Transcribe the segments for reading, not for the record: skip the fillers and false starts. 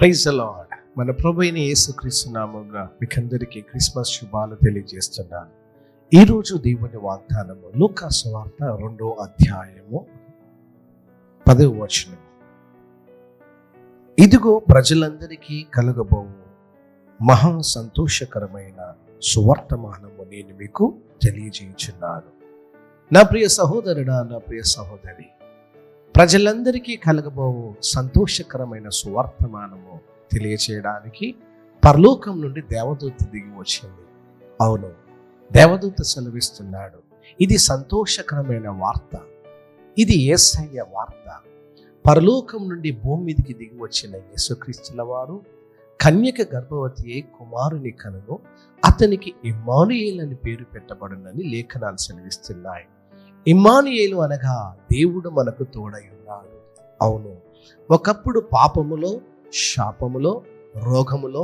Praise the lord. మన ప్రభువైన యేసుక్రీస్తు నామమున మీకందరికీ క్రిస్మస్ శుభాలు తెలియజేస్తున్నాను. ఈరోజు దేవుని వాగ్దానము లూకా సువార్త 2వ అధ్యాయము 10వ వచనం. ఇదిగో ప్రజలందరికీ కలగబోవు మహా సంతోషకరమైన సువర్తమానము నేను మీకు తెలియజేయుచున్నాను. నా ప్రియ సహోదరుడా, నా ప్రియ సహోదరి, ప్రజలందరికీ కలగబోవు సంతోషకరమైన సువర్తమానము తెలియచేయడానికి పరలోకం నుండి దేవదూత దిగి వచ్చింది. అవును, దేవదూత సెలవిస్తున్నాడు. ఇది సంతోషకరమైన వార్త, ఇది యేసయ్య వార్త. పరలోకం నుండి భూమి మీదికి దిగి వచ్చిన యేసుక్రీస్తుల వారు కన్యక గర్భవతి అయి కుమారుని కనును, అతనికి ఇమ్మానుయేలు అని పేరు పెట్టబడునని లేఖనాలు సెలవిస్తున్నాయి. ఇమ్మానుయేలు అనగా దేవుడు మనకు తోడై ఉన్నాడు. అవును, ఒకప్పుడు పాపములో, శాపములో, రోగములో,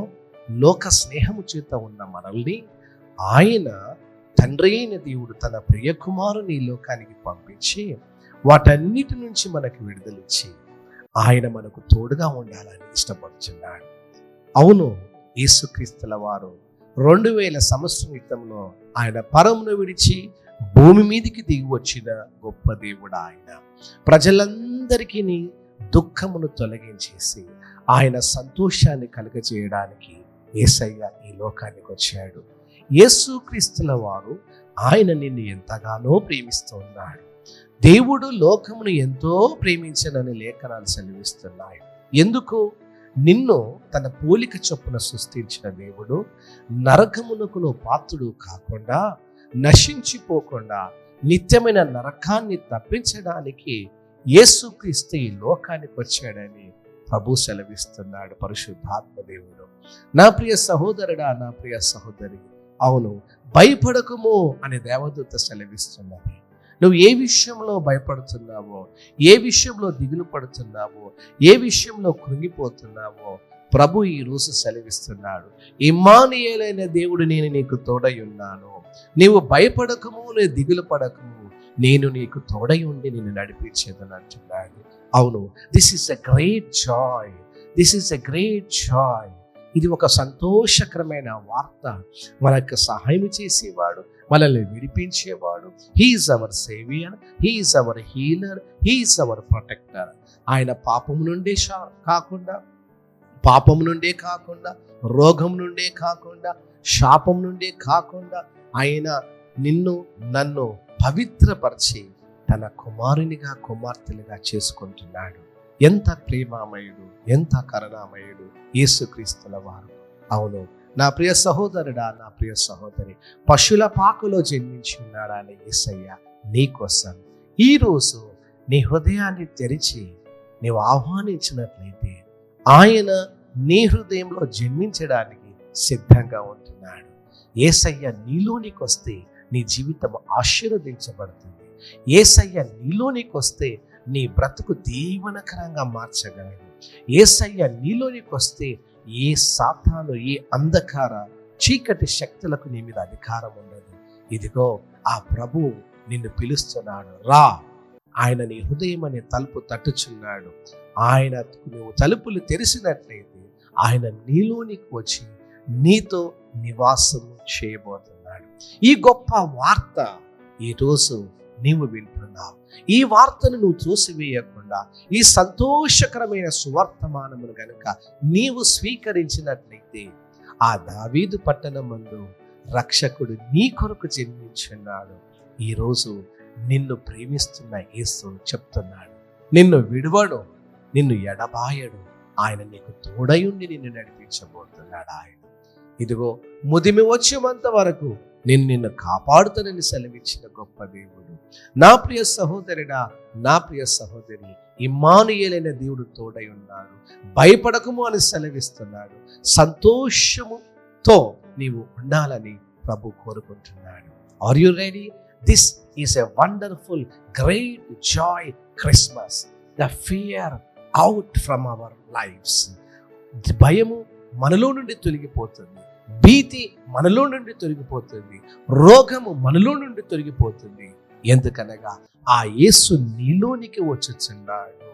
లోక స్నేహము చేత ఉన్న మనల్ని ఆయన తండ్రి అయిన దేవుడు తన ప్రియ కుమారుని లోకానికి పంపించి వాటన్నిటి నుంచి మనకు విడుదలిచ్చి ఆయన మనకు తోడుగా ఉండాలని ఇష్టపడుచున్నాడు. అవును, యేసుక్రీస్తుల వారు 2000 సంవత్సరం క్రితంలో ఆయన పరమును విడిచి భూమి మీదికి దిగి వచ్చిన గొప్ప దేవుడు ఆయన. ప్రజలందరికీ దుఃఖమును తొలగించేసి ఆయన సంతోషాన్ని కలుగజేయడానికి యేసయ్య ఈ లోకానికి వచ్చాడు. యేసుక్రీస్తుల వారు ఆయన నిన్ను ఎంతగానో ప్రేమిస్తూ ఉన్నాడు. దేవుడు లోకమును ఎంతో ప్రేమించనని లేఖనాలు సెలవిస్తున్నాయి. ఎందుకు? నిన్ను తన పోలిక చొప్పున సృష్టించిన దేవుడు నరకమునకు పాత్రుడు కాకుండా, నశించిపోకుండా నిత్యమైన నరకాన్ని తప్పించడానికి యేసుక్రీస్తు ఈ లోకానికి వచ్చాడని ప్రభు సెలవిస్తున్నాడు, పరిశుద్ధాత్మ దేవుడు. నా ప్రియ సహోదరుడా, నా ప్రియ సహోదరి, అవును, భయపడకుము అని దేవదూత సెలవిస్తున్నది. నువ్వు ఏ విషయంలో భయపడుతున్నావో, ఏ విషయంలో దిగులు పడుతున్నావో, ఏ విషయంలో కృంగిపోతున్నావో ప్రభు ఈ రోజు సెలవిస్తున్నాడు. ఇమ్మానుయేలైన దేవుడు నేను నీకు తోడై ఉన్నాను. నీవు భయపడకము, నేను దిగులు పడకము, నేను నీకు తోడై ఉండి నిన్ను నడిపించేదని అంటున్నాడు. అవును, this is a great joy, this is a great joy. ఇది ఒక సంతోషకరమైన వార్త. మనకు సహాయం చేసేవాడు, మనల్ని విడిపించేవాడు. He is our saviour, he is our healer, he is our protector. ఆయన పాపము నుండే కాకుండా, రోగం నుండే కాకుండా, శాపం నుండే కాకుండా ఆయన నిన్ను నన్ను పవిత్రపరిచి తన కుమారునిగా, కుమార్తెలుగా చేసుకుంటున్నాడు. ఎంత ప్రేమామయుడు, ఎంత కరుణామయుడు యేసుక్రీస్తుల వారు. అవును, నా ప్రియ సహోదరుడా, నా ప్రియ సహోదరి, పశువుల పాకలో జన్మించి ఉన్నాడా అని యేసయ్య నీకోసం ఈరోజు నీ హృదయాన్ని తెరిచి నీవు ఆహ్వానించినట్లయితే ఆయన నీ హృదయంలో జన్మించడానికి సిద్ధంగా ఉంటున్నాడు. యేసయ్య నీలోనికి వస్తే నీ జీవితం ఆశీర్వదించబడుతుంది. యేసయ్య నీలోనికి వస్తే నీ బ్రతుకు దీవెనకరంగా మార్చగలడు. యేసయ్య నీలోనికి వస్తే ఏ సాతాను, ఏ అంధకార చీకటి శక్తులకు నీ మీద అధికారం ఉండదు. ఇదిగో ఆ ప్రభువు నిన్ను పిలుస్తున్నాడు, రా. ఆయన నీ హృదయం అనే తలుపు తట్టుచున్నాడు. ఆయన నువ్వు తలుపులు తెరిచినట్లయితే ఆయన నీలోనికి వచ్చి నీతో నివాసము చేయబోతున్నాడు. ఈ గొప్ప వార్త ఈరోజు నీవు వింటున్నావు. ఈ వార్తను నువ్వు తోసివేయకుండా ఈ సంతోషకరమైన సువర్తమానమును గనుక నీవు స్వీకరించినట్లయితే ఆ దావీదు పట్టణమందు రక్షకుడు నీ కొరకు జన్మించున్నాడు. ఈరోజు నిన్ను ప్రేమిస్తున్న యేసు చెప్తున్నాడు, నిన్ను విడువడు, నిన్ను ఎడబాయడు. ఆయన నీకు తోడయుండి నిన్ను నడిపించబోతున్నాడు. ఆయన ఇదిగో ముదిమి వచ్చేంత వరకు నిన్ను కాపాడుతానని సెలవిచ్చిన గొప్ప దేవుడు. నా ప్రియ సహోదరుడా, నా ప్రియ సహోదరి, ఇమ్మానుయేలైన దేవుడు తోడై ఉన్నాడు. భయపడకము అని సెలవిస్తున్నాడు. సంతోషముతో నీవు ఉండాలని ప్రభు కోరుకుంటున్నాడు. Are you ready? This is a wonderful great joy Christmas. The fear out from our lives. భయము మనలో నుండి తొలగిపోతుంది, భీతి మనలో నుండి తొలగిపోతుంది, రోగము మనలో నుండి తొలగిపోతుంది. ఎందుకనగా ఆ యేసు నీలోనికి వచ్చుచున్నాడు.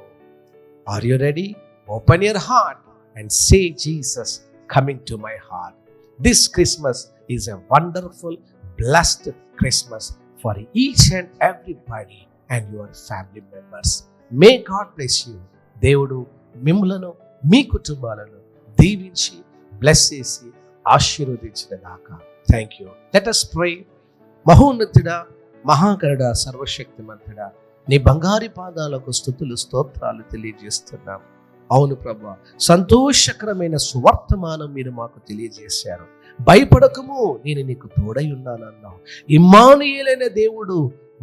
Are you ready? Open your heart and say, Jesus, coming to my heart. This Christmas is a wonderful, blessed Christmas for each and everybody and your family members. May God bless you. దేవుడు మిమ్ములను మీ కుటుంబాలను దీవించి bless చేసి ఆశీర్వదించిన గాక. Thank you. Let us pray. మహోన్నతుడా, మహాగణుడా, సర్వశక్తిమంతుడా, నీ బంగారు పాదాలకు స్తుతులు స్తోత్రాలు తెలియజేస్తున్నాం. అవును ప్రభువా, సంతోషకరమైన సువర్తమానం మీరు మాకు తెలియజేశారు. భయపడకము, నేను నీకు తోడై ఉన్నానన్నావు. ఇమ్మానుయేలైన దేవుడు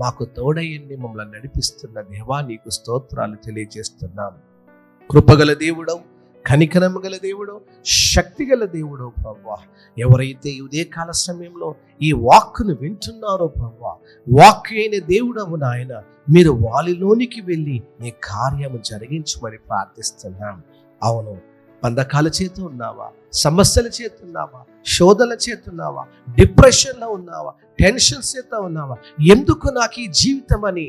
మాకు తోడయ్యండి మమ్మల్ని నడిపిస్తున్న దేవా, నీకు స్తోత్రాలు తెలియజేస్తున్నాం. కృపగల దేవుడవు, కనికరము గల దేవుడు, శక్తి గల దేవుడు ప్రభువా. ఎవరైతే ఉదయకాల సమయంలో ఈ వాక్కును వింటున్నారో ప్రభువా, వాక్కు అయిన దేవుడవు నాయన, మీరు వాలిలోనికి వెళ్ళి నీ కార్యము జరిగించమని ప్రార్థిస్తున్నాం. అవును, బంధకాల చేత ఉన్నావా, సమస్యల చేత ఉన్నావా, శోధనల చేత ఉన్నావా, డిప్రెషన్లో ఉన్నావా, టెన్షన్స్ చేత ఉన్నావా, ఎందుకు నాకు ఈ జీవితం అని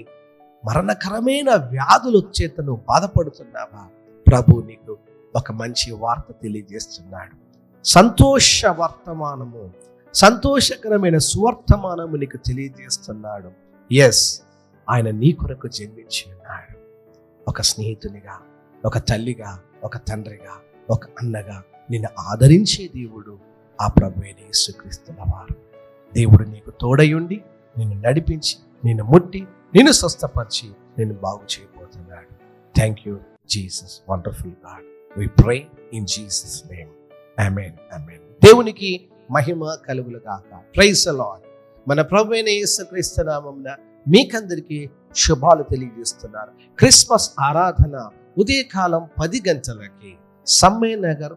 మరణకరమైన వ్యాధుల చేత నువ్వు బాధపడుతున్నావా? ప్రభు నీకు ఒక మంచి వార్త తెలియజేస్తున్నాడు. సంతోష వర్తమానము, సంతోషకరమైన సువర్తమానము నీకు తెలియజేస్తున్నాడు. ఎస్, ఆయన నీ కొరకు జన్మించి ఉన్నాడు. ఒక స్నేహితునిగా, ఒక తల్లిగా, ఒక తండ్రిగా, ఒక అన్నగా నిన్ను ఆదరించే దేవుడు ఆ ప్రభువైన యేసుక్రీస్తుల వారు. దేవుడు నీకు తోడయుండి నిన్ను నడిపించి, నిన్ను ముట్టి, నిన్ను స్వస్థపరిచి, నిన్ను బాగు చేయబోతున్నాడు. Thank you Jesus, wonderful God. We pray in Jesus' name. Amen. Amen. దేవునికి మహిమ కలుగును గాక. Praise the lord. మన ప్రభువైన యేసుక్రీస్తు నామమున మీకందరికీ శుభాలు తెలియజేస్తున్నారు. క్రిస్మస్ ఆరాధన ఉదయకాలం 10 గంటలకి సమ్మయ్య నగర్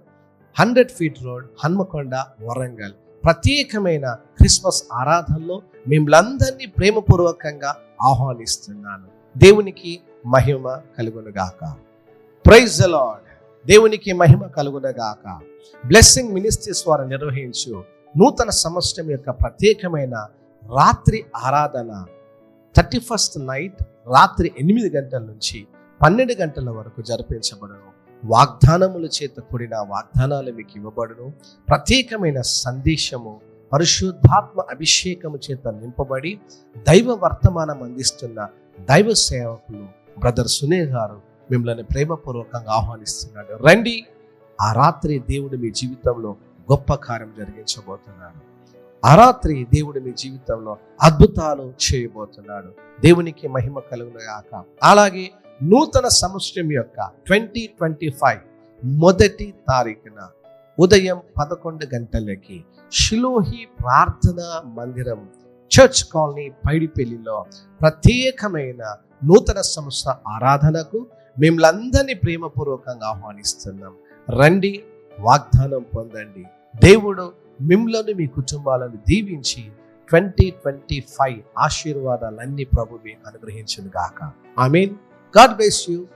100 ఫీట్ రోడ్, హన్మకొండ, వరంగల్ ప్రత్యేకమైన క్రిస్మస్ ఆరాధనలో మిమ్మల్ందరినీ ప్రేమపూర్వకంగా ఆహ్వానిస్తున్నాను. దేవునికి మహిమ కలుగును గాక. Praise the lord. దేవునికి మహిమ కలుగునగాక. బ్లెస్సింగ్ మినిస్ట్రీస్ వారు నిర్వహించు నూతన సంవత్సరం యొక్క ప్రత్యేకమైన రాత్రి ఆరాధన 31st నైట్ రాత్రి 8 గంటల నుంచి 12 గంటల వరకు జరిపించబడును. వాగ్దానముల చేత కూడిన వాగ్దానాలు మీకు ఇవ్వబడును. ప్రత్యేకమైన సందేశము, పరిశుద్ధాత్మ అభిషేకము చేత నింపబడి దైవ వర్తమానం అందిస్తున్న దైవ సేవకులు బ్రదర్ సునీల్ గారు మిమ్మల్ని ప్రేమపూర్వకంగా ఆహ్వానిస్తున్నాడు. రండి, ఆ రాత్రి దేవుడు మీ జీవితంలో గొప్ప కార్యం జరిగించబోతున్నాడు. ఆ రాత్రి దేవుడు మీ జీవితంలో అద్భుతాలు చేయబోతున్నాడు. దేవునికి మహిమ కలుగునుగాక. అలాగే నూతన సంవత్సరం యొక్క 2025 మొదటి తారీఖున ఉదయం 11 గంటలకి షిలోహి ప్రార్థనా మందిరం, చర్చ్ కాలనీ, పైడిపల్లిలో ప్రత్యేకమైన నూతన సంవత్సర ఆరాధనకు మిమ్మల్ందరినీ ప్రేమపూర్వకంగా ఆహ్వానిస్తున్నాం. రండి, వాగ్దానం పొందండి. దేవుడు మిమ్మల్ని, మీ కుటుంబాలను దీవించి 2025 ఆశీర్వాదాలన్నీ ప్రభు మీకు అనుగ్రహించును గాక. ఆమేన్. God bless you.